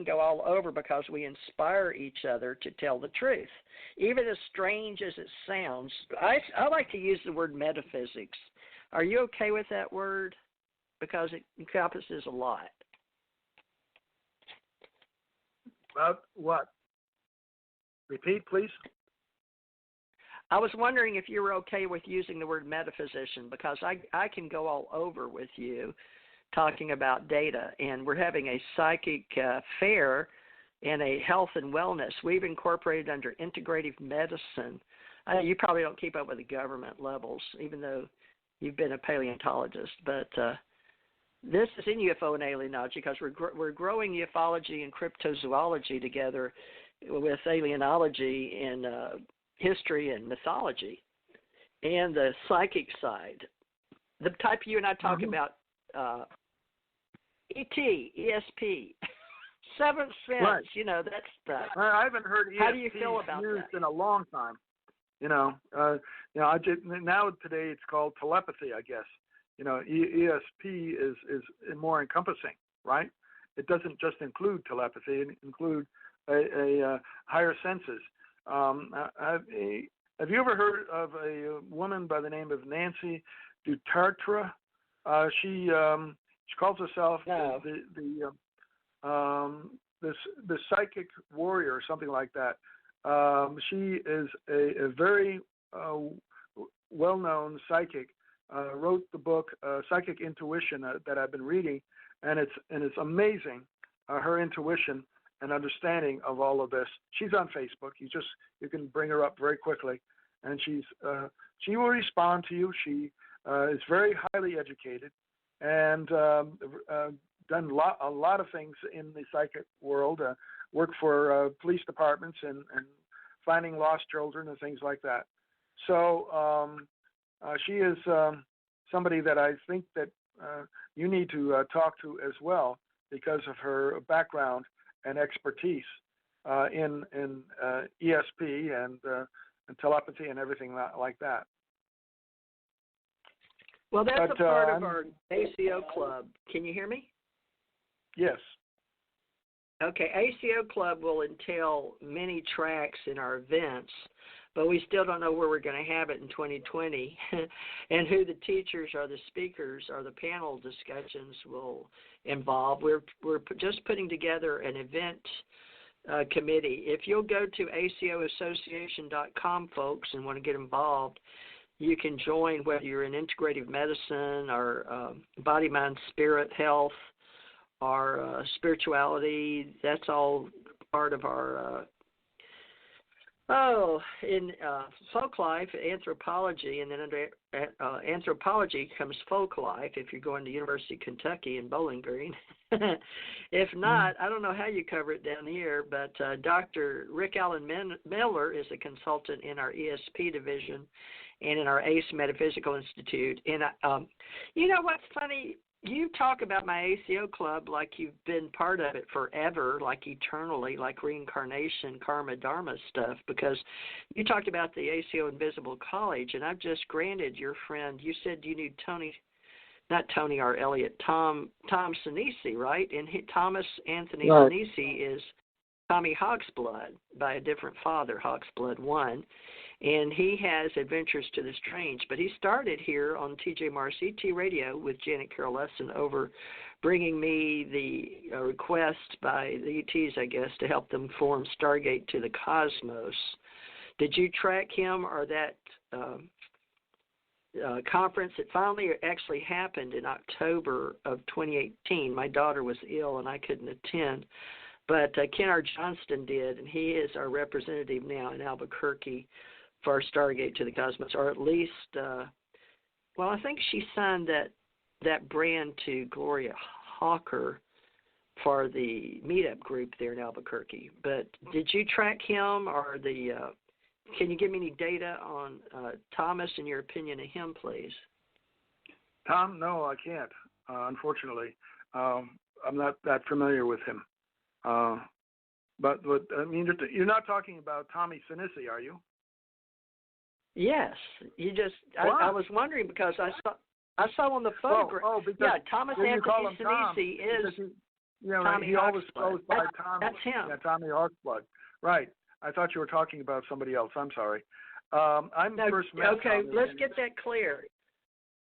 can go all over because we inspire each other to tell the truth. Even as strange as it sounds, I like to use the word metaphysics. Are you okay with that word? Because it encompasses a lot. What? Repeat, please. I was wondering if you were okay with using the word metaphysician, because I can go all over with you talking about data, and we're having a psychic fair and a health and wellness. We've incorporated under integrative medicine. You probably don't keep up with the government levels, even though you've been a paleontologist, but this is in UFO and alienology, because we're growing ufology and cryptozoology together with alienology and history and mythology, and the psychic side. The type you and I talk about, ET, ESP, seventh sense, right. That stuff. I haven't heard ESP How do you feel about used that? in a long time. Now today it's called telepathy, I guess. ESP is more encompassing, right? It doesn't just include telepathy; it includes a higher senses. Have you ever heard of a woman by the name of Nancy Dutartra? She calls herself the psychic warrior or something like that. She is a very well-known psychic. Wrote the book Psychic Intuition that I've been reading, and it's amazing her intuition and understanding of all of this. She's on Facebook. You can bring her up very quickly, and she will respond to you. She is very highly educated and done a lot of things in the psychic world. Worked for police departments and finding lost children and things like that. So she is somebody that I think that you need to talk to as well, because of her background and expertise in ESP and telepathy and everything like that. Well, that's a part of our ACO club. Can you hear me? Yes. Okay, ACO club will entail many tracks in our events, but we still don't know where we're going to have it in 2020 and who the teachers or the speakers or the panel discussions will involve. We're just putting together an event committee. If you'll go to acoassociation.com, folks, and want to get involved, you can join, whether you're in integrative medicine or body, mind, spirit, health, or spirituality. That's all part of our in folk life, anthropology, and then under anthropology comes folk life if you're going to University of Kentucky in Bowling Green. If not, I don't know how you cover it down here, but Dr. Rick Allen Miller is a consultant in our ESP division and in our ACE Metaphysical Institute. And you know what's funny? You talk about my ACO club like you've been part of it forever, like eternally, like reincarnation, karma, dharma stuff, because you talked about the ACO Invisible College, and I've just granted your friend, you said you knew Tom Sinisi, right? And Thomas Anthony right. Sinisi is Tommy Hawksblood by a different father, Hawksblood 1. And he has Adventures to the Strange. But he started here on TJ Mars ET Radio with Janet Carroll Lesson over bringing me the request by the ETs, I guess, to help them form Stargate to the Cosmos. Did you track him or that conference? It finally actually happened in October of 2018. My daughter was ill and I couldn't attend. But Ken R. Johnston did, and he is our representative now in Albuquerque for Stargate to the Cosmos, or at least, I think she signed that brand to Gloria Hawker for the meetup group there in Albuquerque. But did you track him, or can you give me any data on Thomas and your opinion of him, please? Tom, no, I can't, unfortunately. I'm not that familiar with him. But I mean, you're not talking about Tommy Sinisi, are you? Yes, I was wondering because I saw on the photograph. Oh, because yeah, Thomas Anthony Sinisi is. Yeah, right. Tommy He always Hawksblood. goes by Tommy. That's him. Yeah, Tommy Hawksblood. Right. I thought you were talking about somebody else. I'm sorry. I'm No, first met okay, Tommy. let's get that clear.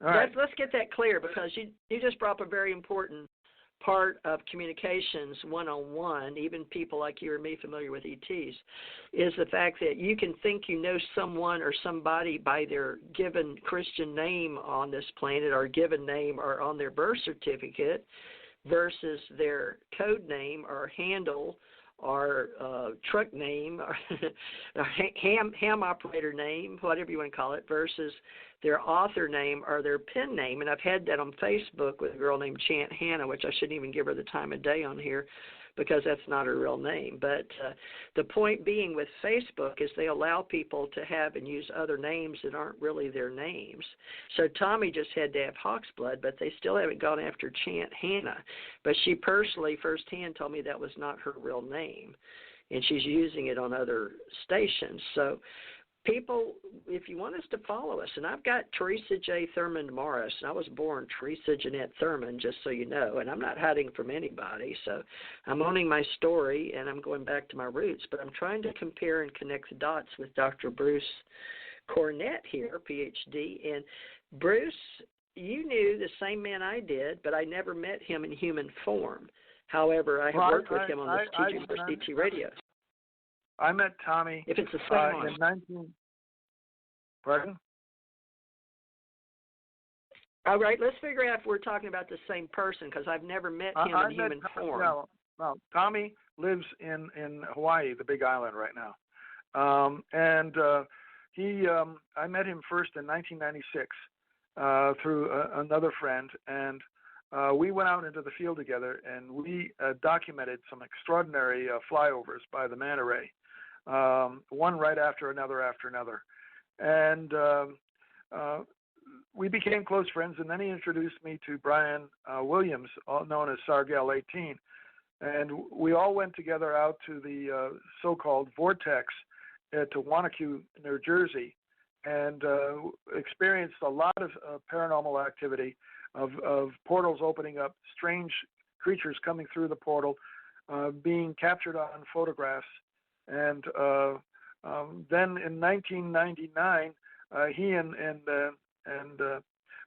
All right. Let's get that clear, because you just brought up a very important part of communications one-on-one, even people like you or me familiar with ETs, is the fact that you can think you know someone or somebody by their given Christian name on this planet, or given name or on their birth certificate, versus their code name or handle or truck name or ham operator name, whatever you want to call it, versus their author name or their pen name. And I've had that on Facebook with a girl named Chant Hannah, which I shouldn't even give her the time of day on here because that's not her real name. But the point being with Facebook is they allow people to have and use other names that aren't really their names. So Tommy just had to have Hawksblood, but they still haven't gone after Chant Hannah. But she personally, firsthand, told me that was not her real name, and she's using it on other stations. So people, if you want us to follow us, and I've got Theresa J. Thurmond Morris, and I was born Theresa Jeanette Thurmond, just so you know, and I'm not hiding from anybody. So I'm owning my story, and I'm going back to my roots, but I'm trying to compare and connect the dots with Dr. Bruce Cornett here, PhD. And Bruce, you knew the same man I did, but I never met him in human form. However, I have worked with him on this teaching for CT radio. I met Tommy if it's the same one. In 19. Pardon? All right, let's figure out if we're talking about the same person, because I've never met him in human form. No, Tommy lives in Hawaii, the Big Island, right now. I met him first in 1996 through another friend, and we went out into the field together, and we documented some extraordinary flyovers by the manta ray, one right after another. And we became close friends, and then he introduced me to Brian Williams, known as Sargell 18. And we all went together out to the so-called Vortex at Wanacue, New Jersey, and experienced a lot of paranormal activity, of portals opening up, strange creatures coming through the portal, being captured on photographs. And then in 1999, he and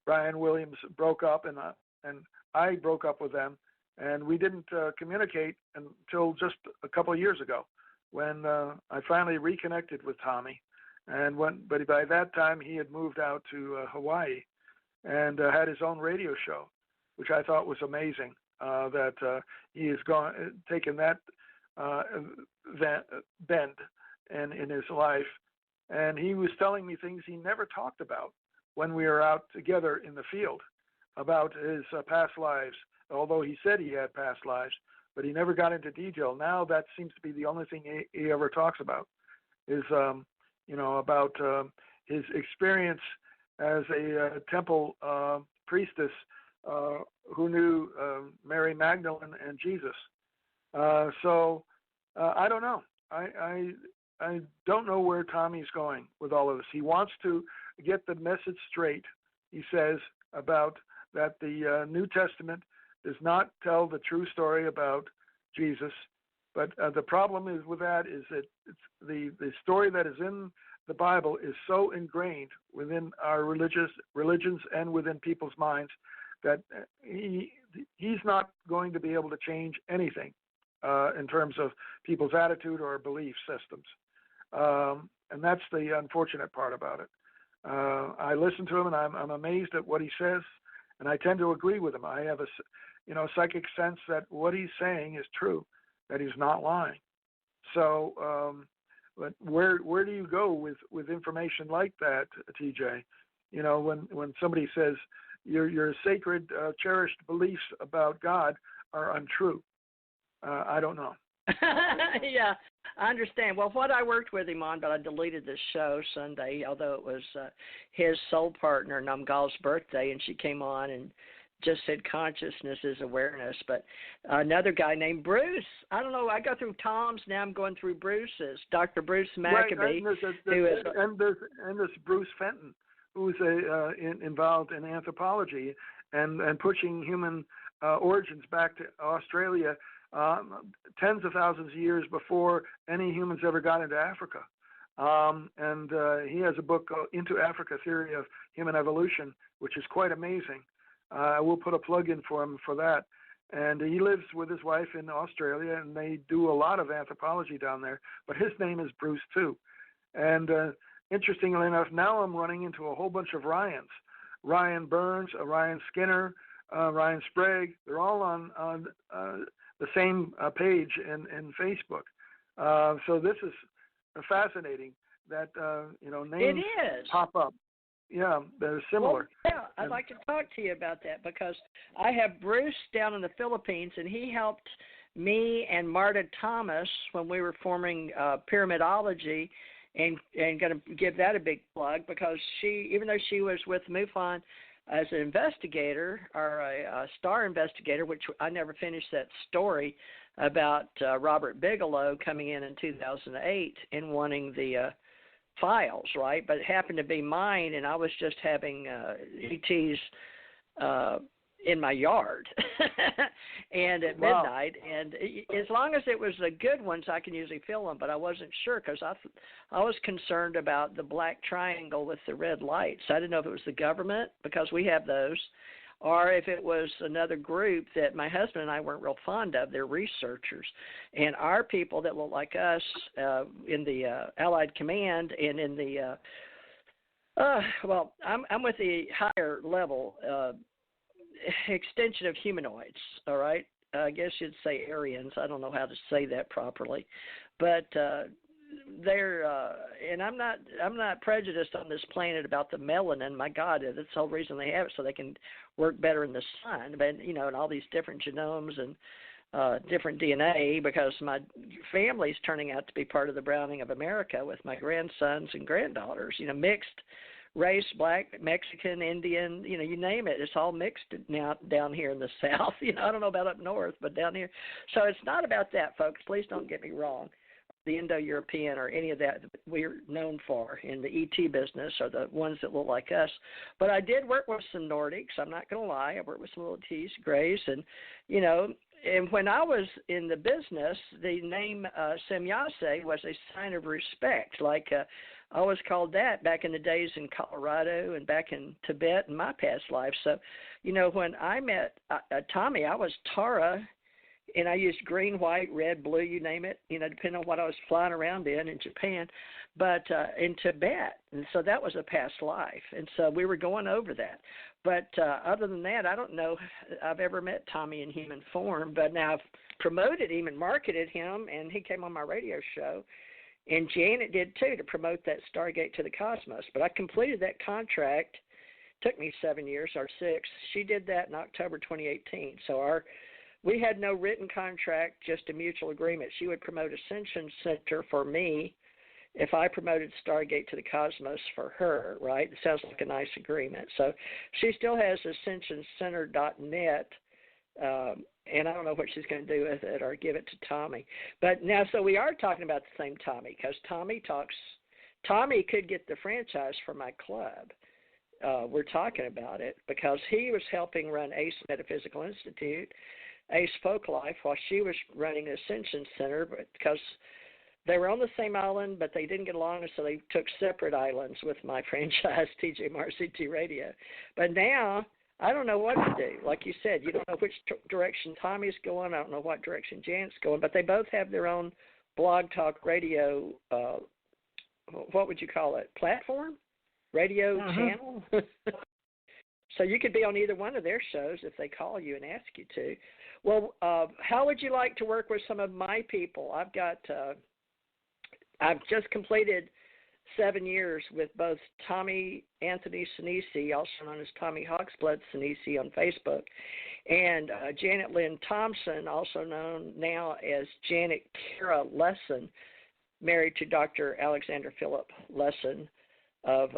Brian Williams broke up, and I broke up with them, and we didn't communicate until just a couple of years ago, when I finally reconnected with Tommy. But by that time, he had moved out to Hawaii, and had his own radio show, which I thought was amazing. That he has taken that bend in his life, and he was telling me things he never talked about when we were out together in the field about his past lives. Although he said he had past lives, but he never got into detail. Now that seems to be the only thing he ever talks about is about his experience as a temple priestess who knew Mary Magdalene and Jesus. So I don't know. I don't know where Tommy's going with all of this. He wants to get the message straight, he says, about that the New Testament does not tell the true story about Jesus. But the problem is with that is that it's the story that is in the Bible is so ingrained within our religions and within people's minds that he's not going to be able to change anything in terms of people's attitude or belief systems. And that's the unfortunate part about it. I listen to him, and I'm amazed at what he says, and I tend to agree with him. I have a psychic sense that what he's saying is true, that he's not lying. So, but where do you go with information like that, TJ? When somebody says your sacred, cherished beliefs about God are untrue, I don't know. Yeah, I understand. Well, what I worked with him on, but I deleted the show Sunday, although it was his soul partner, Namgal's birthday, and she came on and just said consciousness is awareness. But another guy named Bruce, I don't know, I go through Tom's, now I'm going through Bruce's, Dr. Bruce Maccabee. Right, and there's Bruce Fenton, who's involved in anthropology and pushing human origins back to Australia, tens of thousands of years before any humans ever got into Africa. And he has a book called Into Africa, Theory of Human Evolution, which is quite amazing. I will put a plug in for him for that. And he lives with his wife in Australia, and they do a lot of anthropology down there. But his name is Bruce, too. And interestingly enough, now I'm running into a whole bunch of Ryans. Ryan Burns, Ryan Skinner, Ryan Sprague. They're all on the same page in Facebook. So this is fascinating that, names pop up. Yeah, they're similar. Well, yeah, I'd like to talk to you about that because I have Bruce down in the Philippines, and he helped me and Marta Thomas when we were forming Pyramidology, and going to give that a big plug because she, even though she was with MUFON as an investigator or a star investigator, which I never finished that story about Robert Bigelow coming in 2008 and wanting the files, right? But it happened to be mine, and I was just having ETs in my yard and at midnight. And as long as it was the good ones, I can usually fill them, but I wasn't sure because I was concerned about the black triangle with the red lights. I didn't know if it was the government, because we have those, or if it was another group that my husband and I weren't real fond of. They're researchers. And our people that look like us in the Allied Command and in the, I'm with the higher level extension of humanoids, all right? I guess you'd say Aryans. I don't know how to say that properly. But they're and I'm not prejudiced on this planet about the melanin. My God, that's the whole reason they have it, so they can work better in the sun. But and all these different genomes and different DNA, because my family's turning out to be part of the browning of America with my grandsons and granddaughters. Mixed race, black, Mexican, Indian, you name it. It's all mixed now down here in the South. I don't know about up north, but down here. So it's not about that, folks. Please don't get me wrong. The Indo-European or any of that we're known for in the ET business are the ones that look like us. But I did work with some Nordics. I'm not going to lie. I worked with some little T's, Grays, and, and when I was in the business, the name Semyase was a sign of respect. Like I was called that back in the days in Colorado and back in Tibet in my past life. So, when I met Tommy, I was Tara, and I used green, white, red, blue, you name it, depending on what I was flying around in Japan, but in Tibet. And so that was a past life. And so we were going over that. But other than that, I don't know I've ever met Tommy in human form. But now I've promoted him and marketed him, and he came on my radio show. And Janet did, too, to promote that Stargate to the Cosmos. But I completed that contract. Took me 7 years or 6. She did that in October 2018. So we had no written contract, just a mutual agreement. She would promote Ascension Center for me if I promoted Stargate to the Cosmos for her, right? It sounds like a nice agreement. So she still has ascensioncenter.net, and I don't know what she's going to do with it or give it to Tommy. But now, so we are talking about the same Tommy, because Tommy could get the franchise for my club. We're talking about it because he was helping run ACE Metaphysical Institute, Ace Folk Life, while she was running the Ascension Center, because they were on the same island, but they didn't get along, so they took separate islands with my franchise, TJ CT Radio. But now, I don't know what to do. Like you said, you don't know which direction Tommy's going. I don't know what direction Janet's going, but they both have their own blog talk radio, what would you call it, platform? Radio channel? So you could be on either one of their shows if they call you and ask you to. Well, how would you like to work with some of my people? I've just completed 7 years with both Tommy Anthony Sinisi, also known as Tommy Hawksblood Sinisi on Facebook, and Janet Lynn Thompson, also known now as Janet Kara Lesson, married to Dr. Alexander Philip Lesson of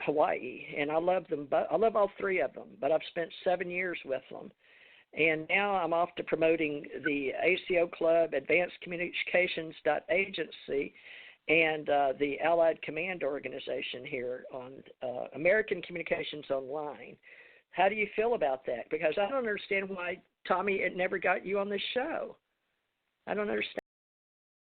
Hawaii. And I love them both. I love all three of them, but I've spent 7 years with them. And now I'm off to promoting the ACO Club, Advanced Communications Agency, and the Allied Command Organization here on American Communications Online. How do you feel about that? Because I don't understand why, Tommy, it never got you on the show. I don't understand.